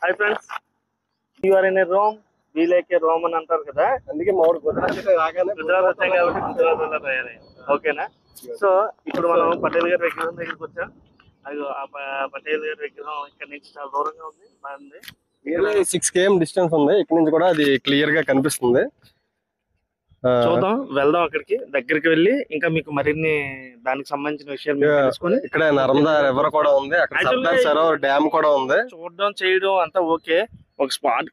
Hi friends, you are in a Rome, we like a Rome అని అంటారు కదా. అందుకే మా ఊరు గుజరాత్ వచ్చాం కాబట్టి గుజరాత్ వల్ల తయారయ్యాం. ఓకేనా? సో ఇప్పుడు మనం పటేల్ గారి విగ్రహం దగ్గరికి వచ్చాం. అది పటేల్ గారి విగ్రహం ఇక్కడ నుంచి చాలా దూరంగా ఉంది. బాగుంది. 6 km డిస్టెన్స్ ఉంది. ఇక్కడ నుంచి కూడా అది క్లియర్ గా కనిపిస్తుంది. చూద్దాం, వెళ్దాం అక్కడికి, దగ్గరికి వెళ్ళి ఇంకా మీకు మరిన్ని దానికి సంబంధించిన విషయాలు తెలుసుకొని. ఇక్కడ నర్మదా రివర్ కూడా ఉంది, అక్కడ సర్దార్ సరోవర్ డ్యామ్ కూడా ఉంది. చూడడం చేయడం అంతా ఓకే. ఒక స్పాట్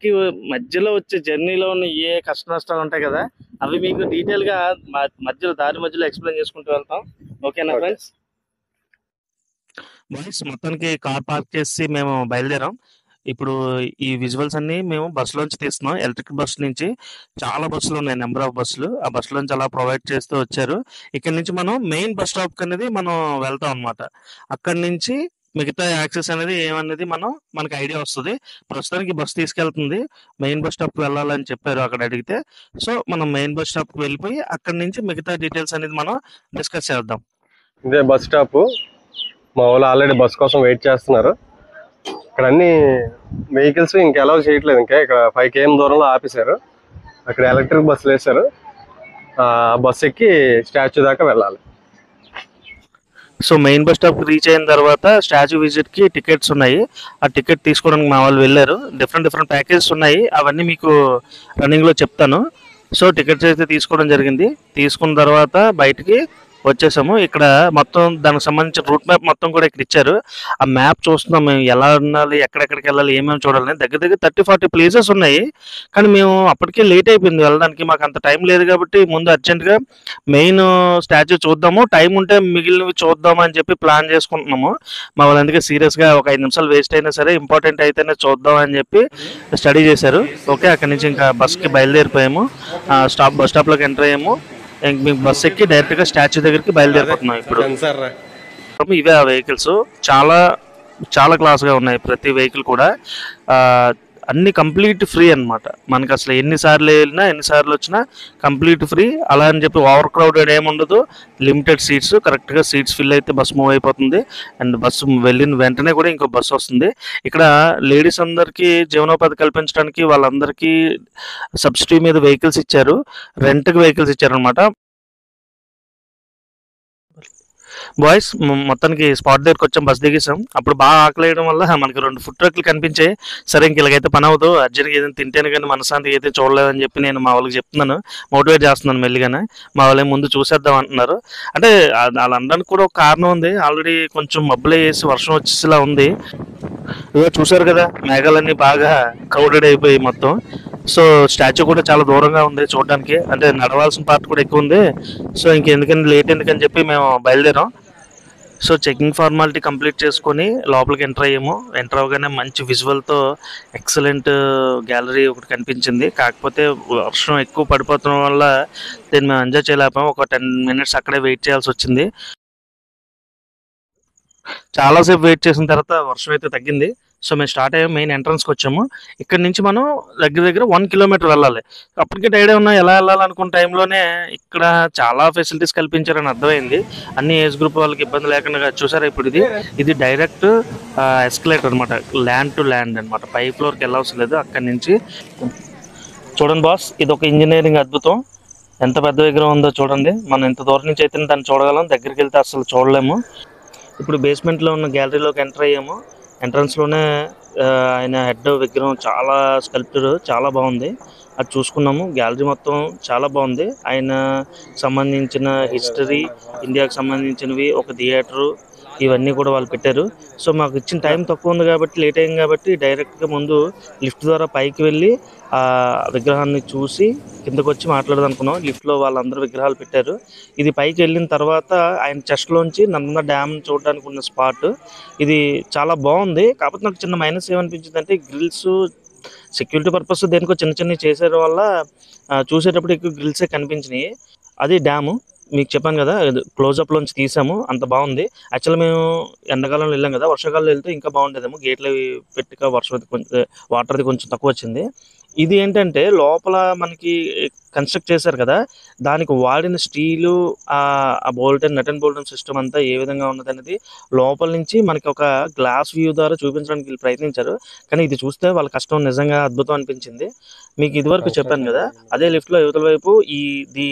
కి మధ్యలో వచ్చే జర్నీలో ఉన్న ఏ కష్ట నష్టాలు ఉంటాయి కదా, అవి మీకు డీటెయిల్ గా దారి మధ్యలో ఎక్స్ప్లెయిన్ చేసుకుంటూ వెళ్తాం. ఓకేనా ఫ్రెండ్స్? మొత్తానికి కార్ పార్క్ చేసి మేము బయలుదేరాం. ఇప్పుడు ఈ విజువల్స్ అన్ని మేము బస్సులోంచి తీస్తున్నాం. ఎలక్ట్రిక్ బస్ నుంచి చాలా బస్సులు ఉన్నాయి, నెంబర్ ఆఫ్ బస్సులు. ఆ బస్సులోంచి అలా ప్రొవైడ్ చేస్తూ వచ్చారు. ఇక్కడ నుంచి మనం మెయిన్ బస్ స్టాప్ అనేది మనం వెళ్తాం అనమాట. అక్కడి నుంచి మిగతా యాక్సెస్ అనేది ఏమనేది మనకి ఐడియా వస్తుంది. ప్రస్తుతానికి బస్ తీసుకెళ్తుంది, మెయిన్ బస్ స్టాప్ వెళ్ళాలని చెప్పారు అక్కడ అడిగితే. సో మనం మెయిన్ బస్ స్టాప్ కి వెళ్ళిపోయి అక్కడి నుంచి మిగతా డీటెయిల్స్ అనేది మనం డిస్కస్ చేద్దాం. ఇదే బస్ స్టాప్. మా వాళ్ళు ఆల్రెడీ బస్ కోసం వెయిట్ చేస్తున్నారు. ఇక్కడ అన్ని వెహికల్స్ ఇంకా అలౌ చేయట్లేదు. ఇంకా ఇక్కడ 5 km దూరంలో ఆపేశారు. అక్కడ ఎలక్ట్రిక్ బస్సులు వేశారు. ఆ బస్ ఎక్కి స్టాచ్యూ దాకా వెళ్ళాలి. So main bus stop reach అయిన తర్వాత స్టాచ్యూ విజిట్ కి టికెట్స్ ఉన్నాయి. ఆ టికెట్ తీసుకోవడానికి మా వాళ్ళు వెళ్ళారు. డిఫరెంట్ ప్యాకేజెస్ ఉన్నాయి, అవన్నీ మీకు రన్నింగ్ లో చెప్తాను. సో టికెట్స్ అయితే తీసుకోవడం జరిగింది. తీసుకున్న తర్వాత బయటికి వచ్చేసాము. ఇక్కడ మొత్తం దానికి సంబంధించిన రూట్ మ్యాప్ మొత్తం కూడా ఇక్కడ ఇచ్చారు. ఆ మ్యాప్ చూస్తున్నాం మేము, ఎలా ఉండాలి, ఎక్కడెక్కడికి వెళ్ళాలి, ఏమేమి చూడాలి. దగ్గర 30-40 ప్లేసెస్ ఉన్నాయి. కానీ మేము అప్పటికే లేట్ అయిపోయింది వెళ్ళడానికి. మాకు అంత టైం లేదు కాబట్టి ముందు అర్జెంట్గా మెయిన్ స్టాచ్యూ చూద్దాము, టైం ఉంటే మిగిలినవి చూద్దాము అని చెప్పి ప్లాన్ చేసుకుంటున్నాము. మా వాళ్ళు అందుకే సీరియస్గా ఒక 5 నిమిషాలు వేస్ట్ అయినా సరే ఇంపార్టెంట్ అయితేనే చూద్దాం అని చెప్పి స్టడీ చేశారు. ఓకే, అక్కడి నుంచి ఇంకా బస్కి బయలుదేరిపోయాము. బస్ స్టాప్లోకి ఎంటర్ అయ్యాము. మీకు బస్ ఎక్కి డైరెక్ట్ గా స్టాచ్యూ దగ్గరికి బయలుదేరిపోతున్నాం. ఇప్పుడు ఇవే ఆ వెహికల్స్ చాలా చాలా క్లాస్ గా ఉన్నాయి. ప్రతి వెహికల్ కూడా అన్ని కంప్లీట్ ఫ్రీ అనమాట. మనకి అసలు ఎన్నిసార్లు వెళ్ళినా ఎన్నిసార్లు వచ్చినా కంప్లీట్ ఫ్రీ. అలా అని చెప్పి ఓవర్ క్రౌడెడ్ ఏముండదు, లిమిటెడ్ సీట్స్. కరెక్ట్గా సీట్స్ ఫిల్ అయితే బస్ మూవ్ అయిపోతుంది. అండ్ బస్సు వెళ్ళిన వెంటనే కూడా ఇంకో బస్సు వస్తుంది. ఇక్కడ లేడీస్ అందరికీ జీవనోపాధి కల్పించడానికి వాళ్ళందరికీ సబ్సిడీ మీద వెహికల్స్ ఇచ్చారు, రెంట్కి వెహికల్స్ ఇచ్చారు అనమాట. బాయ్స్ మొత్తానికి స్పాట్ దగ్గరకు వచ్చాం, బస్ దిగేసాం. అప్పుడు బాగా ఆకలి వేయడం వల్ల మనకి 2 ఫుడ్ ట్రక్లు కనిపించాయి. సరే ఇంక ఇలాగైతే పని అవ్వదు, అర్జెంట్గా ఏదైనా తింటేనే కానీ మనశాంతికి అయితే చూడలేదని చెప్పి నేను మా వాళ్ళకి చెప్తున్నాను, మోటివేట్ చేస్తున్నాను మెల్లిగానే. మా వాళ్ళే ముందు చూసేద్దాం అంటున్నారు. అంటే వాళ్ళు అనడానికి కూడా ఒక కారణం ఉంది. ఆల్రెడీ కొంచెం మబ్బులే వేసి వర్షం వచ్చేలా ఉంది. చూసారు కదా, మేఘాలన్నీ బాగా క్రౌడెడ్ అయిపోయి మొత్తం. సో స్టాచ్యూ కూడా చాలా దూరంగా ఉంది చూడడానికి, అంటే నడవాల్సిన పార్ట్ కూడా ఎక్కువ ఉంది. సో ఇంకెందుకని లేట్ ఎందుకని చెప్పి మేము బయలుదేరాం. సో చెకింగ్ ఫార్మాలిటీ కంప్లీట్ చేసుకొని లోపలికి ఎంటర్ అయ్యాము. ఎంటర్ అవ్వగానే మంచి విజువల్తో ఎక్సలెంట్ గ్యాలరీ ఒకటి కనిపించింది. కాకపోతే వర్షం ఎక్కువ పడిపోవడం వల్ల దీన్ని మేము ఎంజాయ్ చేయలేకపోయాం. ఒక 10 minutes అక్కడే వెయిట్ చేయాల్సి వచ్చింది. చాలాసేపు వెయిట్ చేసిన తర్వాత వర్షం అయితే తగ్గింది. సో మేము స్టార్ట్ అయ్యాము, మెయిన్ ఎంట్రన్స్కి వచ్చాము. ఇక్కడ నుంచి మనం దగ్గర 1 kilometer వెళ్ళాలి. అప్పటికే టైడ్ ఉన్నా ఎలా వెళ్ళాలనుకున్న టైంలోనే ఇక్కడ చాలా ఫెసిలిటీస్ కల్పించారని అర్థమైంది. అన్ని ఏజ్ గ్రూప్ వాళ్ళకి ఇబ్బంది లేకుండా. చూసారా ఇప్పుడు ఇది డైరెక్ట్ ఎస్కలేటర్ అనమాట, ల్యాండ్ టు ల్యాండ్ అనమాట. పై ఫ్లోర్కి వెళ్ళవలసిన లేదు. అక్కడి నుంచి చూడండి బాస్, ఇది ఒక ఇంజనీరింగ్ అద్భుతం. ఎంత పెద్ద విగ్రహం ఉందో చూడండి. మనం ఇంత దూరం నుంచి అయితే దాన్ని చూడగలం, దగ్గరికి వెళ్తే అసలు చూడలేము. ఇప్పుడు బేస్మెంట్లో ఉన్న గ్యాలరీలోకి ఎంటర్ అయ్యాము. ఎంట్రన్స్లోనే ఆయన హెడ్ విగ్రహం, చాలా స్కల్ప్చర్ చాలా బాగుంది. అది చూసుకున్నాము. గ్యాలరీ మొత్తం చాలా బాగుంది. ఆయన సంబంధించిన హిస్టరీ, ఇండియాకి సంబంధించినవి, ఒక థియేటరు, ఇవన్నీ కూడా వాళ్ళు పెట్టారు. సో మాకు ఇచ్చిన టైం తక్కువ ఉంది కాబట్టి, లేట్ అయింది కాబట్టి డైరెక్ట్గా ముందు లిఫ్ట్ ద్వారా పైకి వెళ్ళి ఆ విగ్రహాన్ని చూసి కిందకు వచ్చి మాట్లాడదాం అనుకున్నాం. లిఫ్ట్లో వాళ్ళందరూ విగ్రహాలు పెట్టారు. ఇది పైకి వెళ్ళిన తర్వాత ఆయన చెస్ట్లోంచి నర్మదా డ్యామ్ చూడడానికి ఉన్న స్పాట్. ఇది చాలా బాగుంది. కాకపోతే నాకు చిన్న మైనస్ ఏమనిపించింది అంటే, గ్రిల్స్ సెక్యూరిటీ పర్పస్ దేనికో చిన్నవి చేసేయడం వల్ల చూసేటప్పుడు ఎక్కువ గ్రిల్సే కనిపించినాయి. అది డ్యాము మీకు చెప్పాను కదా, క్లోజప్లోంచి తీసాము. అంత బాగుంది. యాక్చువల్గా మేము ఎండాకాలంలో వెళ్ళాం కదా, వర్షాకాలంలో వెళ్తే ఇంకా బాగుండేదేమో. గేట్లు పెట్టిక వర్షం కొంచెం వాటర్ అది కొంచెం తక్కువ వచ్చింది. ఇది ఏంటంటే లోపల మనకి కన్స్ట్రక్ట్ చేశారు కదా, దానికి వాడిన స్టీలు, ఆ bolt and nut and bolt and system అంతా ఏ విధంగా ఉన్నదనేది లోపల నుంచి మనకి ఒక గ్లాస్ వ్యూ ద్వారా చూపించడానికి వీళ్ళు ప్రయత్నించారు. కానీ ఇది చూస్తే వాళ్ళ కష్టం నిజంగా అద్భుతం అనిపించింది. మీకు ఇదివరకు చెప్పాను కదా, అదే లిఫ్ట్లో యువతల వైపు ఇది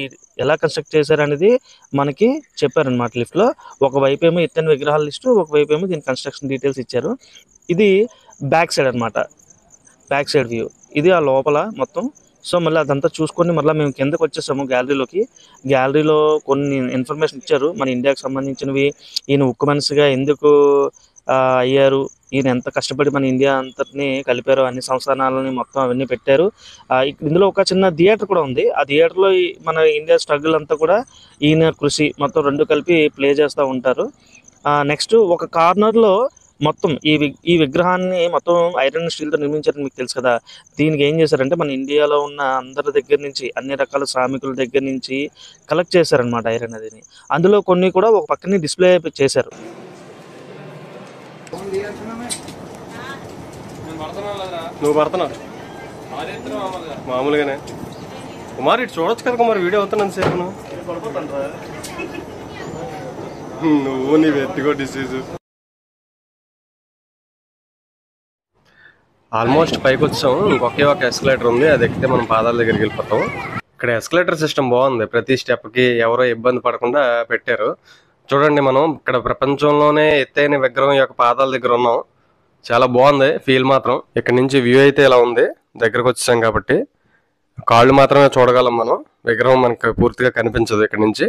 ఎలా కన్స్ట్రక్ట్ చేశారనేది మనకి చెప్పారనమాట. లిఫ్ట్లో ఒకవైపు ఏమో ఎత్తైన విగ్రహాల లిస్టు, ఒకవైపు ఏమో దీని కన్స్ట్రక్షన్ డీటెయిల్స్ ఇచ్చారు. ఇది బ్యాక్ సైడ్ అనమాట, బ్యాక్ సైడ్ వ్యూ. ఇది ఆ లోపల మొత్తం. సో మళ్ళీ అదంతా చూసుకొని మళ్ళీ మేము కిందకు వచ్చేసాము గ్యాలరీలోకి. గ్యాలరీలో కొన్ని ఇన్ఫర్మేషన్ ఇచ్చారు మన ఇండియాకి సంబంధించినవి. ఈయన ఉక్కు మనిషిగా ఎందుకు అయ్యారు, ఈయన ఎంత కష్టపడి మన ఇండియా అంతటిని కలిపారు, అన్ని సంస్థానాలని మొత్తం అవన్నీ పెట్టారు. ఇందులో ఒక చిన్న థియేటర్ కూడా ఉంది. ఆ థియేటర్లో మన ఇండియా స్ట్రగుల్ అంతా కూడా ఈయన కృషి మొత్తం రెండు కలిపి ప్లే చేస్తూ ఉంటారు. నెక్స్ట్ ఒక కార్నర్లో మొత్తం ఈ విగ్రహాన్ని మొత్తం ఐరన్ స్టీల్తో నిర్మించారని మీకు తెలుసు కదా. దీనికి ఏం చేశారంటే మన ఇండియాలో ఉన్న అందరి దగ్గర నుంచి, అన్ని రకాల శ్రామికుల దగ్గర నుంచి కలెక్ట్ చేశారనమాట ఐరన్ అదిని. అందులో కొన్ని కూడా ఒక పక్కనే డిస్ప్లే చేశారు. నువ్వు పడుతున్నావు మామూలుగానే కుమార్, ఇటు చూడొచ్చు కదా కుమార్, వీడియో అవుతున్నాను సేపు. నువ్వు నీ వ్యక్తిగో డిసీజు. ఆల్మోస్ట్ పైకి వచ్చాం. ఇంకొకే ఒక ఎస్కలేటర్ ఉంది, అది ఎక్కితే మనం పాదాల దగ్గరికి వెళ్ళిపోతాం. ఇక్కడ ఎస్కలేటర్ సిస్టమ్ బాగుంది, ప్రతి స్టెప్కి ఎవరో ఇబ్బంది పడకుండా పెట్టారు. చూడండి, మనం ఇక్కడ ప్రపంచంలోనే ఎత్తైన విగ్రహం యొక్క పాదాల దగ్గర ఉన్నాం. చాలా బాగుంది ఫీల్ మాత్రం. ఇక్కడ నుంచి వ్యూ అయితే ఇలా ఉంది, దగ్గరకు వచ్చాం కాబట్టి కాళ్ళు మాత్రమే చూడగలం మనం, విగ్రహం మనకు పూర్తిగా కనిపించదు ఇక్కడ నుంచి.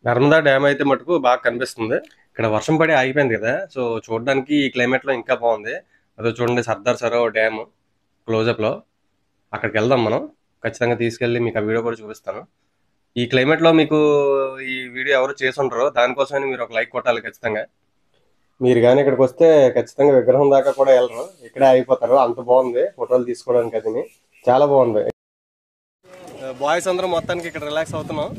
నర్మదా డ్యామ్ అయితే మటుకు బాగా కనిపిస్తుంది. ఇక్కడ వర్షం పడి ఆగిపోయింది కదా, సో చూడడానికి ఈ క్లైమేట్లో ఇంకా బాగుంది. అదో చూడండి సర్దార్ సరోవర్ డ్యామ్ క్లోజప్లో. అక్కడికి వెళ్దాం మనం, ఖచ్చితంగా తీసుకెళ్ళి మీకు ఆ వీడియో కూడా చూపిస్తాను. ఈ క్లైమేట్లో మీకు ఈ వీడియో ఎవరు చేసి ఉంటారో దానికోసమని మీరు ఒక లైక్ కొట్టాలి ఖచ్చితంగా. మీరు కానీ ఇక్కడికి వస్తే ఖచ్చితంగా విగ్రహం దాకా కూడా వెళ్ళరు, ఇక్కడే అయిపోతారు. అంత బాగుంది ఫోటోలు తీసుకోవడానికి, అది చాలా బాగుంది. బాయ్స్ అందరూ మొత్తానికి ఇక్కడ రిలాక్స్ అవుతున్నాం.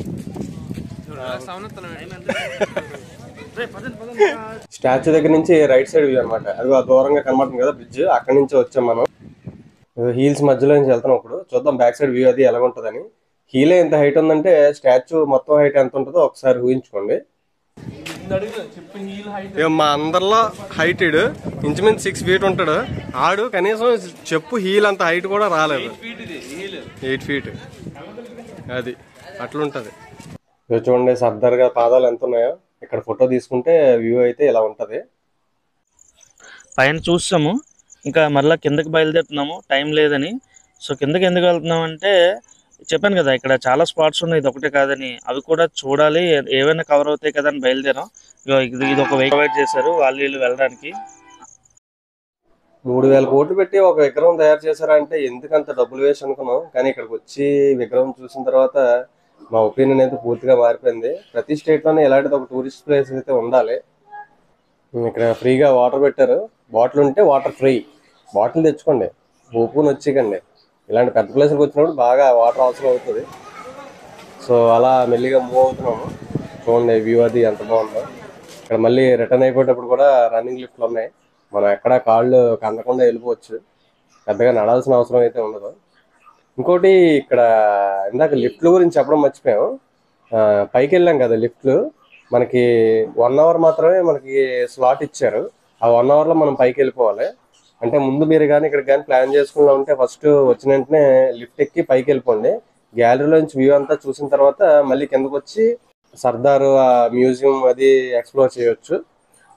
స్టాచ్యూ దగ్గర నుంచి రైట్ సైడ్ వ్యూ అనమాట, అది దూరంగా కనబడుతుంది కదా బ్రిడ్జ్, అక్కడి నుంచి వచ్చాం మనం. హీల్స్ మధ్యలో నుంచి వెళ్తాం. ఇప్పుడు చూద్దాం బ్యాక్ సైడ్ వ్యూ అది ఎలా ఉంటుందని. హీలే ఎంత హైట్ ఉందంటే స్టాచ్యూ మొత్తం హైట్ ఎంత ఉంటుందో ఒకసారి ఊహించుకోండి. మా అందరిలో హైటెడ్ ఇంచుమించు 6 feet ఉంటాడు ఆడు. కనీసం చెప్పు హీల్ అంత హైట్ కూడా రాలేదు, 8 feet. అది అట్లుంటది. చూడండి సర్దార్ గా పాదాలు ఎంత ఉన్నాయో. ఇక్కడ ఫోటో తీసుకుంటే వ్యూ అయితే ఇలా ఉంటది. పైన చూసాము, ఇంకా మళ్ళీ కిందకి బయలుదేరుతున్నాము టైం లేదని. సో కిందకి ఎందుకు వెళ్తున్నాం అంటే చెప్పాను కదా, ఇక్కడ చాలా స్పాట్స్ ఉన్నాయి, ఇది ఒకటే కాదని. అవి కూడా చూడాలి, ఏవైనా కవర్ అవుతాయి కదా అని బయలుదేరాం. ఇది ఒక వెహికల్ ప్రొవైడ్ చేశారు వాళ్ళు వెళ్ళడానికి. 3000 కోట్లు పెట్టి ఒక విగ్రహం తయారు చేశారంటే ఎందుకంత డబ్బులు వేస్ట్ అనుకున్నాం. కానీ ఇక్కడికి వచ్చి విగ్రహం చూసిన తర్వాత మా ఒపీనియన్ అయితే పూర్తిగా మారిపోయింది. ప్రతి స్టేట్లోనే ఇలాంటిది ఒక టూరిస్ట్ ప్లేస్ అయితే ఉండాలి. ఇక్కడ ఫ్రీగా వాటర్ పెట్టారు, బాటిల్ ఉంటే వాటర్ ఫ్రీ, బాటిల్ తెచ్చుకోండి, ఊపుకొని వచ్చేకండి. ఇలాంటి పెద్ద ప్లేస్కి వచ్చినప్పుడు బాగా వాటర్ అవసరం అవుతుంది. సో అలా మెల్లిగా మూవ్ అవుతున్నాము. చూడండి వ్యూ అది ఎంత బాగుందో. ఇక్కడ మళ్ళీ రిటర్న్ అయిపోయేటప్పుడు కూడా రన్నింగ్ లిఫ్ట్లు ఉన్నాయి, మనం ఎక్కడ కాళ్ళు కందకుండా వెళ్ళిపోవచ్చు, పెద్దగా నడాల్సిన అవసరం అయితే ఉండదు. ఇంకోటి ఇక్కడ ఇందాక లిఫ్ట్ల గురించి చెప్పడం మర్చిపోయాం. పైకి వెళ్ళాం కదా, లిఫ్ట్లు మనకి 1 hour మాత్రమే మనకి స్లాట్ ఇచ్చారు. ఆ 1 hourలో మనం పైకి వెళ్ళిపోవాలి. అంటే ముందు మీరు కానీ ఇక్కడ కానీ ప్లాన్ చేసుకున్నా ఉంటే ఫస్ట్ వచ్చిన వెంటనే లిఫ్ట్ ఎక్కి పైకి వెళ్ళిపోండి. గ్యాలరీలో నుంచి వ్యూ అంతా చూసిన తర్వాత మళ్ళీ కిందకు వచ్చి సర్దార్ మ్యూజియం అది ఎక్స్ప్లోర్ చేయొచ్చు.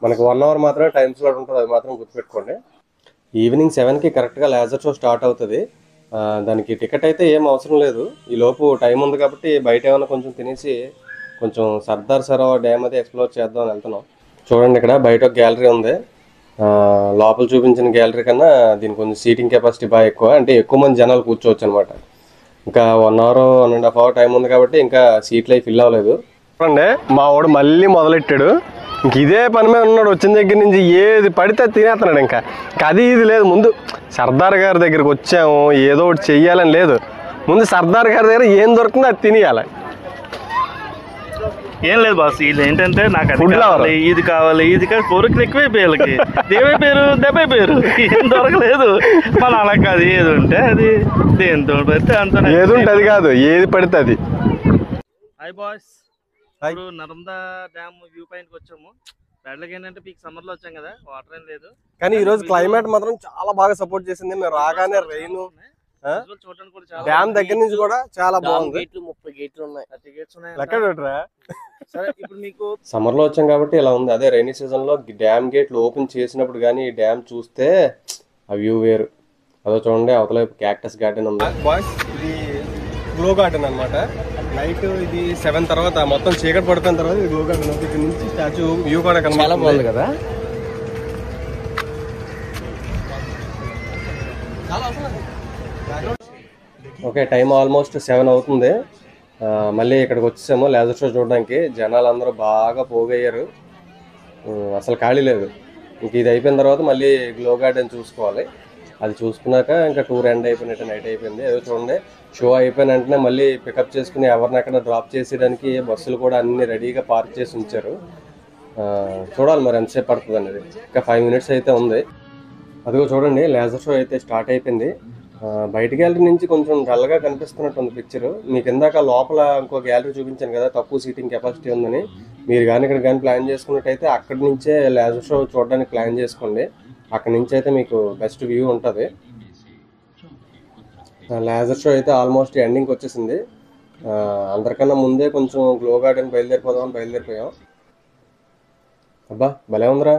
మనకు 1 hour మాత్రమే టైం స్లాట్ ఉంటుంది, అది మాత్రం గుర్తుపెట్టుకోండి. ఈవినింగ్ 7కి కరెక్ట్గా లేజర్ షో స్టార్ట్ అవుతుంది. దానికి టికెట్ అయితే ఏం అవసరం లేదు. ఈ లోపు టైం ఉంది కాబట్టి బయట ఏమైనా కొంచెం తినేసి కొంచెం సర్దార్ సరోవర్ డ్యామ్ అది ఎక్స్ప్లోర్ చేద్దాం అని వెళ్తున్నాం. చూడండి ఇక్కడ బయట ఒక గ్యాలరీ ఉంది. లోపల చూపించిన గ్యాలరీ కన్నా దీనికి కొంచెం సీటింగ్ కెపాసిటీ బాగా ఎక్కువ, అంటే ఎక్కువ మంది జనాలు కూర్చోవచ్చు అనమాట. ఇంకా 1 hour 1.5 hour టైం ఉంది కాబట్టి ఇంకా సీట్లు అవి ఫిల్ అవ్వలేదు. చూడండి మా వాడు మళ్ళీ మొదలెట్టాడు. ఇంక ఇదే పని మీద ఉన్నాడు, వచ్చిన దగ్గర నుంచి ఏది పడితే తినేస్తున్నాడు. ఇంకా అది ఇది లేదు, ముందు సర్దార్ గారి దగ్గరికి వచ్చాము ఏదో ఒకటి చెయ్యాలని లేదు, ముందు సర్దార్ గారి దగ్గర ఏం దొరుకుతుందో అది తినేయాలి. ఏం లేదు బాస్, వీళ్ళు ఏంటంటే నాకు అది Food కావాలి ఇది కావాలి ఇది కాదు, కోరికలు ఎక్కువైపోయి వీళ్ళకి. దేవైపోయారు దెబ్బైపోయారు, ఏం దొరకలేదు. మన అలా కాదు, ఏది ఉంటే అది దేంతో పడితే అంత. ఏది ఉంటే అది కాదు, ఏది పడితే అది. హాయ్ బాయ్స్, ఇప్పుడు నర్మదా డ్యామ్ వ్యూ పాయింట్ కి వచ్చాము. బ్యాడ్లకి ఏంటంటే పీక్ సమ్మర్ లో వచ్చాం కదా, వాటర్ ఏం లేదు. కానీ ఈ రోజు క్లైమేట్ మాత్రం చాలా బాగా సపోర్ట్ చేసింది. మేము రాగానే రెయిన్, చూడడానికి కూడా చాలా డ్యామ్ దగ్గర నుంచి కూడా చాలా బాగుంది. 30 గేట్లు ఉన్నాయి. 30 గేట్స్ ఉన్నాయి. లెక్క చూడరా. సరే ఇప్పుడు మీకు సమ్మర్ లో వచ్చాం కాబట్టి ఇలా ఉంది. అదే రైనీ సీజన్ లో డ్యామ్ గేట్లు ఓపెన్ చేసినప్పుడు కానీ ఈ డ్యామ్ చూస్తే ఆ వ్యూ వేరు. అదో చూడండి, అవతల క్యాక్టస్ గార్డెన్ ఉంది. ఇది గ్లో గార్డెన్ అన్నమాట. నైట్ ఇది 7 తర్వాత మొత్తం చీకటి పడిపోయిన తర్వాత ఇది గ్లో గార్డెన్. ఇక్కడ నుంచి స్టాచ్యూ వ్యూ కూడా చాలా బాగుంది కదా. ఓకే, టైం ఆల్మోస్ట్ 7 అవుతుంది. మళ్ళీ ఇక్కడికి వచ్చేసాము లేజర్ షో చూడడానికి. జనాలు అందరూ బాగా పోగయ్యారు, అసలు ఖాళీ లేదు. ఇంక ఇది అయిపోయిన తర్వాత మళ్ళీ గ్లో గార్డెన్ చూసుకోవాలి. అది చూసుకున్నాక ఇంకా టూర్ ఎండ్ అయిపోయినట్టు, నైట్ అయిపోయింది. ఏదో చూడండి, షో అయిపోయిన వెంటనే మళ్ళీ పికప్ చేసుకుని ఎవరిని అక్కడ డ్రాప్ చేసేయడానికి బస్సులు కూడా అన్ని రెడీగా పార్క్ చేసి ఉంచారు. చూడాలి మరి ఎంతసేపు పడుతుంది అనేది. ఇంకా 5 minutes అయితే ఉంది. అదిగో చూడండి, లేజర్ షో అయితే స్టార్ట్ అయిపోయింది. బయట గ్యాలరీ నుంచి కొంచెం డల్గా కనిపిస్తున్నట్టుంది పిక్చర్. మీకు ఇందాక లోపల ఇంకో గ్యాలరీ చూపించాను కదా, తక్కువ సీటింగ్ కెపాసిటీ ఉందని. మీరు కానీ ఇక్కడ కానీ ప్లాన్ చేసుకున్నట్టయితే అక్కడి నుంచే లేజర్ షో చూడడానికి ప్లాన్ చేసుకోండి. అక్కడి నుంచి అయితే మీకు బెస్ట్ వ్యూ ఉంటుంది. లేజర్ షో అయితే ఆల్మోస్ట్ ఎండింగ్కి వచ్చేసింది. అందరికన్నా ముందే కొంచెం గ్లో గార్డెన్ బయలుదేరిపోయాం. అబ్బా భలే ఉందిరా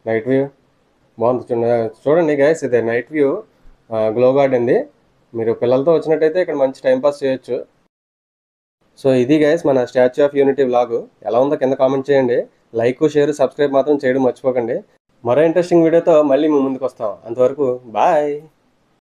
నైట్ వ్యూ, బాగుంది. చూడండి గైస్, ఇదే నైట్ వ్యూ గ్లో గార్డెన్ది. మీరు పిల్లలతో వచ్చినట్టయితే ఇక్కడ మంచి టైంపాస్ చేయొచ్చు. సో ఇది గైస్ మన స్టాచ్యూ ఆఫ్ యూనిటీ వ్లాగ్. ఎలా ఉందో కింద కామెంట్ చేయండి. లైక్, షేర్, సబ్స్క్రైబ్ మాత్రం చేయడం మర్చిపోకండి. మరో ఇంట్రెస్టింగ్ వీడియోతో మళ్ళీ మీ ముందుకు వస్తాం. అంతవరకు బాయ్.